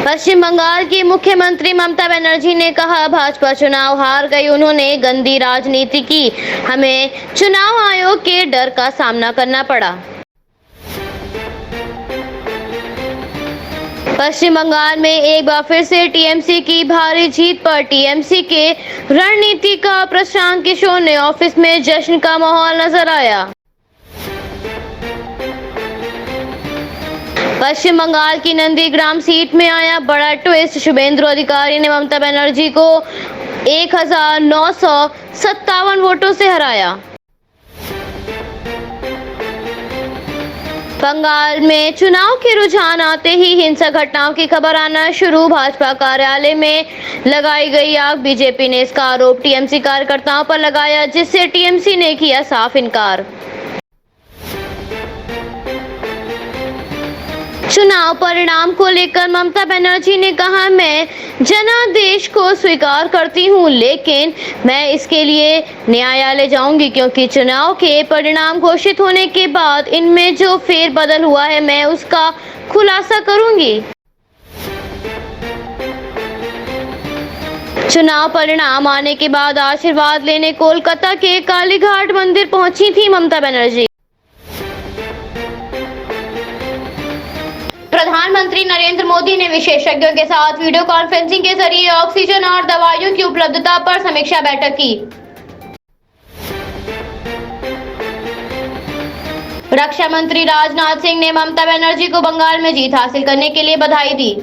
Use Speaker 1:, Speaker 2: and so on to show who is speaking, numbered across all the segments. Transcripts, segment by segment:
Speaker 1: पश्चिम बंगाल की मुख्यमंत्री ममता बनर्जी ने कहा, भाजपा चुनाव हार गई, उन्होंने गंदी राजनीति की, हमें चुनाव आयोग के डर का सामना करना पड़ा। पश्चिम बंगाल में एक बार फिर से टीएमसी की भारी जीत पर टीएमसी के रणनीतिक प्रशांत किशोर ने ऑफिस में जश्न का माहौल नजर आया। पश्चिम बंगाल की नंदीग्राम सीट में आया बड़ा ट्विस्ट, शुभेंदु अधिकारी ने ममता बनर्जी को 1957 वोटों से हराया। बंगाल में चुनाव के रुझान आते ही हिंसक घटनाओं की खबर आना शुरू, भाजपा कार्यालय में लगाई गई आग, बीजेपी ने इसका आरोप टीएमसी कार्यकर्ताओं पर लगाया, जिससे टीएमसी ने किया साफ इनकार। चुनाव परिणाम को लेकर ममता बनर्जी ने कहा, मैं जनादेश को स्वीकार करती हूं, लेकिन मैं इसके लिए न्यायालय जाऊंगी, क्योंकि चुनाव के परिणाम घोषित होने के बाद इनमें जो फेरबदल हुआ है, मैं उसका खुलासा करूंगी। चुनाव परिणाम आने के बाद आशीर्वाद लेने कोलकाता के कालीघाट मंदिर पहुंची थी ममता बनर्जी। प्रधानमंत्री नरेंद्र मोदी ने विशेषज्ञों के साथ वीडियो कॉन्फ्रेंसिंग के जरिए ऑक्सीजन और दवाइयों की उपलब्धता पर समीक्षा बैठक की। रक्षा मंत्री राजनाथ सिंह ने ममता बनर्जी को बंगाल में जीत हासिल करने के लिए बधाई दी।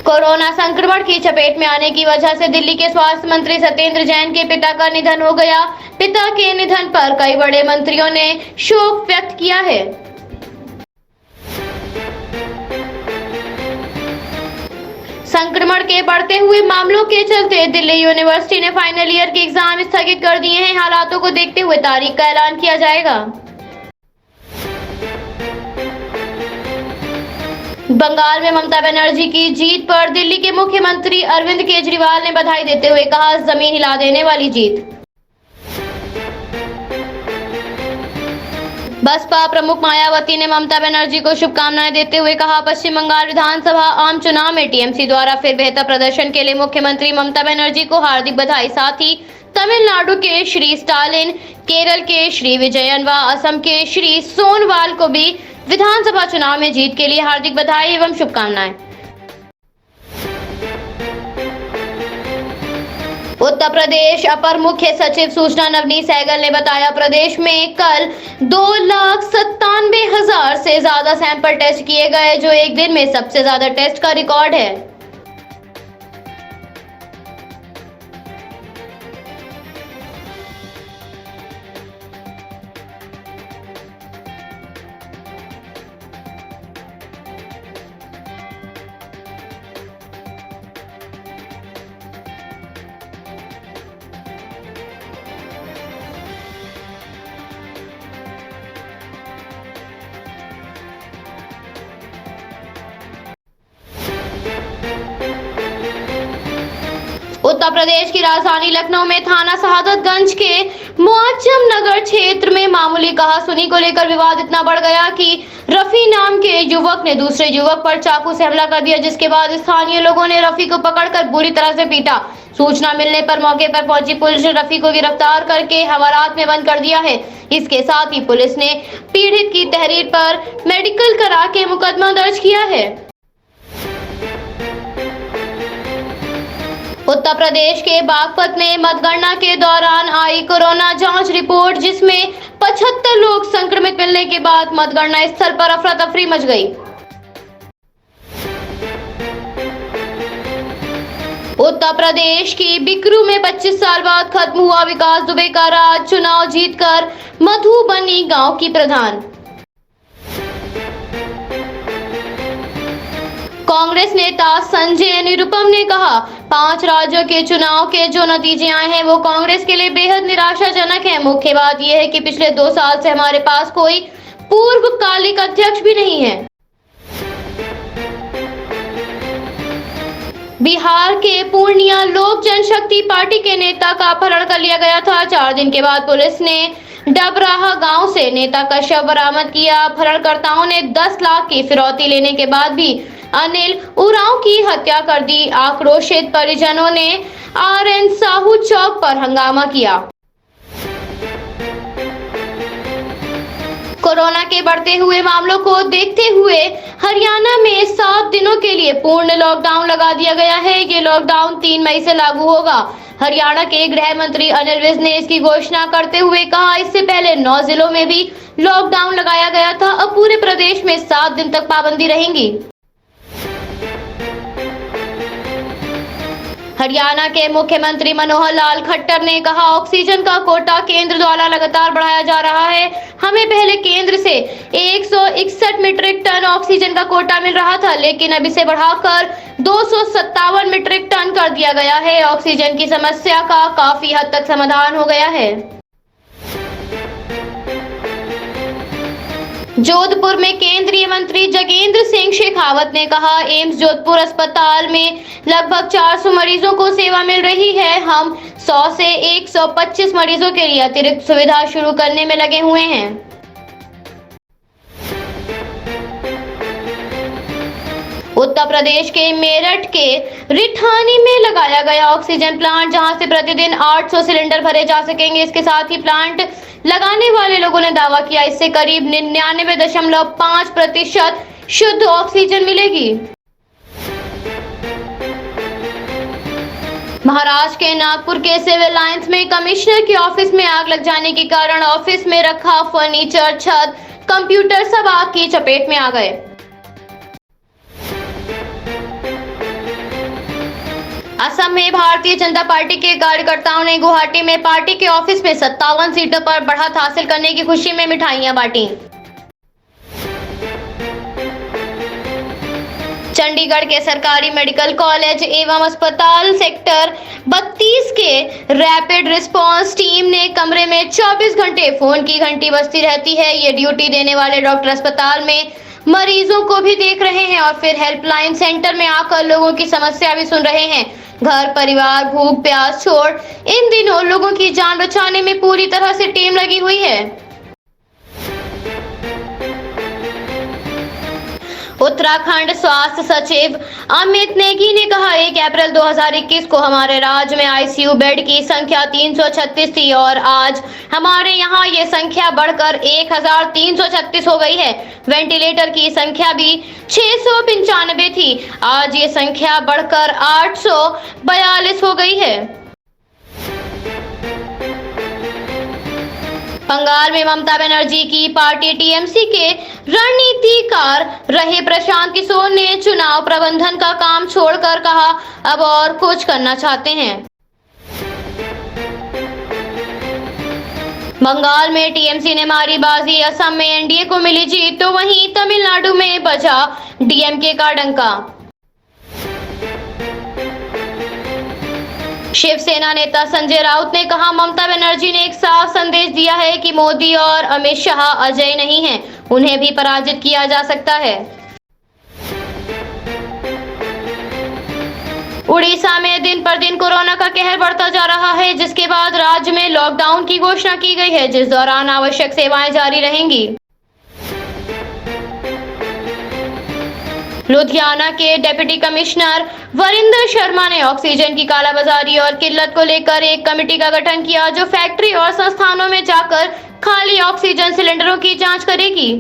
Speaker 1: कोरोना संक्रमण की चपेट में आने की वजह से दिल्ली के स्वास्थ्य मंत्री सत्येंद्र जैन के पिता का निधन हो गया। पिता के निधन पर कई बड़े मंत्रियों ने शोक व्यक्त किया है। संक्रमण के बढ़ते हुए मामलों के चलते दिल्ली यूनिवर्सिटी ने फाइनल ईयर के एग्जाम स्थगित कर दिए हैं। हालातों को देखते हुए तारीख का ऐलान किया जाएगा। बंगाल में ममता बनर्जी की जीत पर दिल्ली के मुख्यमंत्री अरविंद केजरीवाल ने बधाई देते हुए कहा, जमीन हिला देने वाली जीत। बसपा प्रमुख मायावती ने ममता बनर्जी को शुभकामनाएं देते हुए कहा, पश्चिम बंगाल विधानसभा आम चुनाव में टीएमसी द्वारा फिर बेहतर प्रदर्शन के लिए मुख्यमंत्री ममता बनर्जी को हार्दिक बधाई। साथ ही तमिलनाडु के श्री स्टालिन, केरल के श्री विजयन व असम के श्री सोनवाल को भी विधानसभा चुनाव में जीत के लिए हार्दिक बधाई एवं शुभकामनाएं। उत्तर प्रदेश अपर मुख्य सचिव सूचना नवनीत सहगल ने बताया, प्रदेश में कल 2,97,000 से ज्यादा सैंपल टेस्ट किए गए, जो एक दिन में सबसे ज्यादा टेस्ट का रिकॉर्ड है। उत्तर प्रदेश की राजधानी लखनऊ में थाना शहादतगंज के मुअज्जम नगर क्षेत्र में मामूली कहासुनी को लेकर विवाद इतना बढ़ गया कि रफी नाम के युवक ने दूसरे युवक पर चाकू से हमला कर दिया, जिसके बाद स्थानीय लोगों ने रफी को पकड़कर बुरी तरह से पीटा। सूचना मिलने पर मौके पर पहुंची पुलिस ने रफी को गिरफ्तार करके हवालात में बंद कर दिया है। इसके साथ ही पुलिस ने पीड़ित की तहरीर पर मेडिकल करा के मुकदमा दर्ज किया है। उत्तर प्रदेश के बागपत में मतगणना के दौरान आई कोरोना जांच रिपोर्ट, जिसमें 75 लोग संक्रमित मिलने के बाद मतगणना स्थल पर अफरा तफरी मच गई। उत्तर प्रदेश की बिकरू में 25 साल बाद खत्म हुआ विकास दुबे का राज, चुनाव जीतकर मधुबनी गांव की प्रधान। कांग्रेस नेता संजय निरुपम ने कहा, 5 राज्यों के चुनाव के जो नतीजे आए हैं वो कांग्रेस के लिए बेहद निराशाजनक है। मुख्य बात यह है कि पिछले 2 साल से हमारे पास कोई पूर्वकालिक अध्यक्ष भी नहीं है। बिहार के पूर्णिया लोक जनशक्ति पार्टी के नेता का अपहरण कर लिया गया था। 4 दिन के बाद पुलिस ने डबराहा गांव से नेता का शव बरामद किया। अपहरणकर्ताओं ने 10 लाख की फिरौती लेने के बाद भी अनिल उरांव की हत्या कर दी। आक्रोशित परिजनों ने RN साहू चौक पर हंगामा किया। कोरोना के बढ़ते हुए मामलों को देखते हुए हरियाणा में 7 दिनों के लिए पूर्ण लॉकडाउन लगा दिया गया है। ये लॉकडाउन 3 मई से लागू होगा। हरियाणा के गृह मंत्री अनिल विज ने इसकी घोषणा करते हुए कहा, इससे पहले 9 जिलों में भी लॉकडाउन लगाया गया था। अब पूरे प्रदेश में 7 दिन तक पाबंदी रहेंगी। हरियाणा के मुख्यमंत्री मनोहर लाल खट्टर ने कहा, ऑक्सीजन का कोटा केंद्र द्वारा लगातार बढ़ाया जा रहा है। हमें पहले केंद्र से 161 मीट्रिक टन ऑक्सीजन का कोटा मिल रहा था, लेकिन अब इसे बढ़ाकर 257 मीट्रिक टन कर दिया गया है। ऑक्सीजन की समस्या का काफी हद तक समाधान हो गया है। जोधपुर में केंद्रीय मंत्री जगेंद्र सिंह शेखावत ने कहा, एम्स जोधपुर अस्पताल में लगभग 400 मरीजों को सेवा मिल रही है। हम 100 से 125 मरीजों के लिए अतिरिक्त सुविधा शुरू करने में लगे हुए हैं। उत्तर प्रदेश के मेरठ के रिठानी में लगाया गया ऑक्सीजन प्लांट, जहां से प्रतिदिन 800 सिलेंडर भरे जा सकेंगे। इसके साथ ही प्लांट लगाने वाले लोगों ने दावा किया, इससे करीब 99.5% शुद्ध ऑक्सीजन मिलेगी। महाराष्ट्र के नागपुर के सिविल लाइंस में कमिश्नर के ऑफिस में आग लग जाने के कारण ऑफिस में रखा फर्नीचर, छत, कंप्यूटर सब आग की चपेट में आ गए। असम में भारतीय जनता पार्टी के कार्यकर्ताओं ने गुवाहाटी में पार्टी के ऑफिस में 57 सीटों पर बढ़त हासिल करने की खुशी में मिठाइयां बांटी। चंडीगढ़ के सरकारी मेडिकल कॉलेज एवं अस्पताल सेक्टर 32 के रैपिड रिस्पांस टीम ने कमरे में 24 घंटे फोन की घंटी बजती रहती है। ये ड्यूटी देने वाले डॉक्टर अस्पताल में मरीजों को भी देख रहे हैं और फिर हेल्पलाइन सेंटर में आकर लोगों की समस्या भी सुन रहे हैं। घर परिवार, भूख प्यास छोड़ इन दिनों लोगों की जान बचाने में पूरी तरह से टीम लगी हुई है। उत्तराखंड स्वास्थ्य सचिव अमित नेगी ने कहा, 1 अप्रैल 2021 को हमारे राज्य में ICU बेड की संख्या 336 थी और आज हमारे यहाँ ये संख्या बढ़कर 1336 हो गई है। वेंटिलेटर की संख्या भी 695 थी, आज ये संख्या बढ़कर 842 हो गई है। बंगाल में ममता बनर्जी की पार्टी TMC के रणनीतिकार रहे प्रशांत किशोर ने चुनाव प्रबंधन का काम छोड़कर कहा, अब और कुछ करना चाहते हैं। बंगाल में TMC ने मारी बाजी, असम में NDA को मिली जीत, तो वहीं तमिलनाडु में बजा DMK का डंका। शिवसेना नेता संजय राउत ने कहा, ममता बनर्जी ने एक साफ संदेश दिया है कि मोदी और अमित शाह अजय नहीं हैं, उन्हें भी पराजित किया जा सकता है। उड़ीसा में दिन पर दिन कोरोना का कहर बढ़ता जा रहा है, जिसके बाद राज्य में लॉकडाउन की घोषणा की गई है, जिस दौरान आवश्यक सेवाएं जारी रहेंगी। लुधियाना के डिप्टी कमिश्नर वरिंदर शर्मा ने ऑक्सीजन की कालाबाजारी और किल्लत को लेकर एक कमेटी का गठन किया, जो फैक्ट्री और संस्थानों में जाकर खाली ऑक्सीजन सिलेंडरों की जांच करेगी।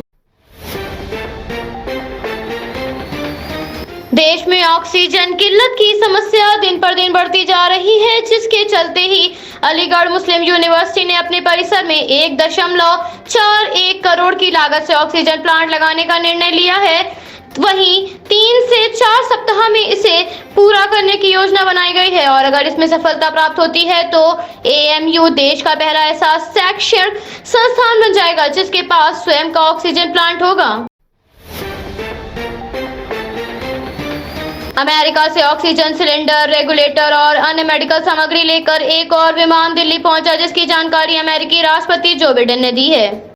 Speaker 1: देश में ऑक्सीजन किल्लत की समस्या दिन पर दिन बढ़ती जा रही है, जिसके चलते ही अलीगढ़ मुस्लिम यूनिवर्सिटी ने अपने परिसर में 1.41 करोड़ की लागत से ऑक्सीजन प्लांट लगाने का निर्णय लिया है। वहीं 3 से 4 सप्ताह में इसे पूरा करने की योजना बनाई गई है और अगर इसमें सफलता प्राप्त होती है तो AMU देश का पहला ऐसा शैक्षणिक संस्थान बन जाएगा जिसके पास स्वयं का ऑक्सीजन प्लांट होगा। अमेरिका से ऑक्सीजन सिलेंडर, रेगुलेटर और अन्य मेडिकल सामग्री लेकर एक और विमान दिल्ली पहुंचा, जिसकी जानकारी अमेरिकी राष्ट्रपति जो बाइडेन ने दी है।